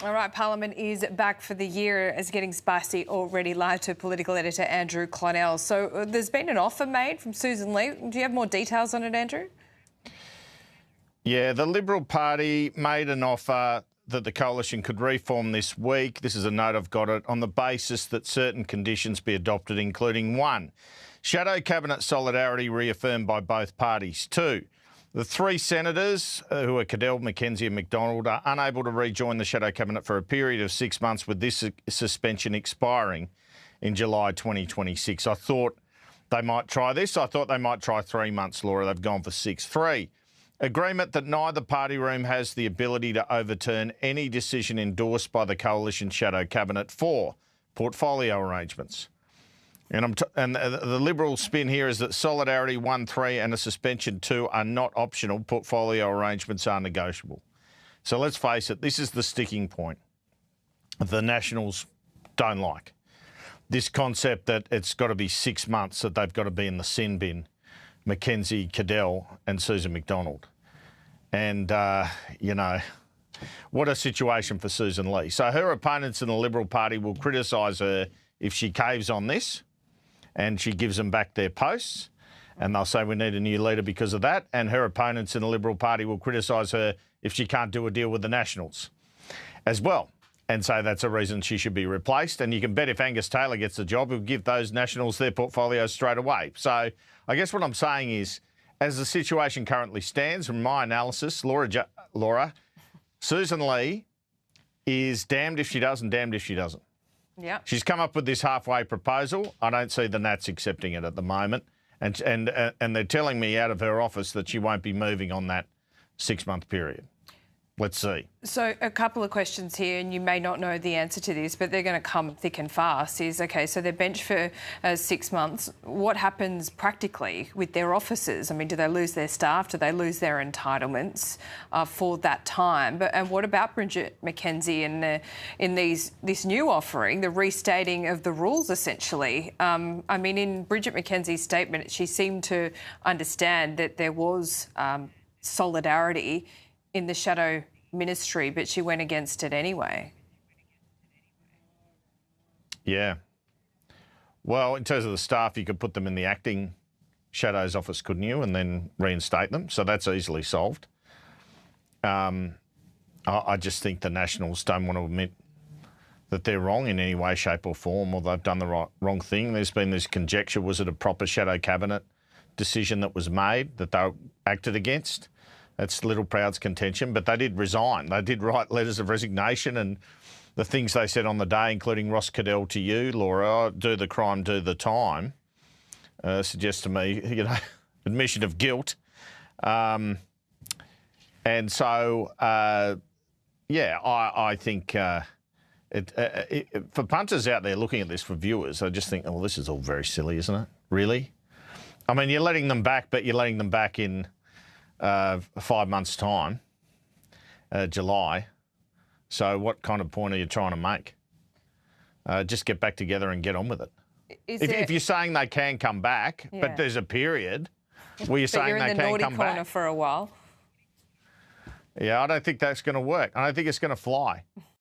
All right, Parliament is back for the year. It's getting spicy already. Live to political editor Andrew Clonell. So there's been an offer made from Sussan Ley. Do you have more details on it, Andrew? Yeah, the Liberal Party made an offer that the coalition could reform this week. This is a note, I've got it, on the basis that certain conditions be adopted, including 1, shadow cabinet solidarity reaffirmed by both parties. 2, the 3 senators, who are Cadell, McKenzie and McDonald, are unable to rejoin the shadow cabinet for a period of 6 months, with this suspension expiring in July 2026. I thought they might try this. I thought they might try 3 months, Laura. They've gone for 6. 3, agreement that neither party room has the ability to overturn any decision endorsed by the coalition shadow cabinet. 4, portfolio arrangements. And the Liberal spin here is that solidarity 1, 3 and a suspension 2 are not optional. Portfolio arrangements are negotiable. So let's face it, this is the sticking point the Nationals don't like. This concept that it's got to be 6 months, that they've got to be in the sin bin, McKenzie, Cadell and Susan McDonald. And, you know, what a situation for Sussan Ley. So her opponents in the Liberal Party will criticise her if she caves on this and she gives them back their posts, and they'll say we need a new leader because of that. And her opponents in the Liberal Party will criticise her if she can't do a deal with the Nationals as well, and say that's a reason she should be replaced. And you can bet if Angus Taylor gets the job, he'll give those Nationals their portfolios straight away. So I guess what I'm saying is, as the situation currently stands, from my analysis, Laura, Sussan Ley is damned if she does and damned if she doesn't. Yeah. She's come up with this halfway proposal. I don't see the Nats accepting it at the moment. And they're telling me out of her office that she won't be moving on that 6-month period. Let's see. So a couple of questions here, and you may not know the answer to this, but they're going to come thick and fast, is, OK, so they're benched for 6 months. What happens practically with their officers? I mean, do they lose their staff? Do they lose their entitlements for that time? And what about Bridget McKenzie in this new offering, the restating of the rules, essentially? I mean, in Bridget McKenzie's statement, she seemed to understand that there was solidarity in the shadow ministry, but she went against it anyway. Yeah. Well, in terms of the staff, you could put them in the acting shadow's office, couldn't you, and then reinstate them? So that's easily solved. I just think the Nationals don't want to admit that they're wrong in any way, shape or form, or they've done the wrong thing. There's been this conjecture, was it a proper shadow cabinet decision that was made that they acted against? That's Little Proud's contention, but they did resign. They did write letters of resignation, and the things they said on the day, including Ross Cadell to you, Laura, do the crime, do the time, suggests to me, you know, admission of guilt. And so, yeah, I think for punters out there looking at this, for viewers, I just think, oh, this is all very silly, isn't it? Really? I mean, you're letting them back, but you're letting them back in 5 months' time, July. So what kind of point are you trying to make? Just get back together and get on with it. If you're saying they can come back, yeah, but there's a period where you're saying they can come back. You're in the naughty corner for a while. Yeah, I don't think that's going to work. I don't think it's going to fly.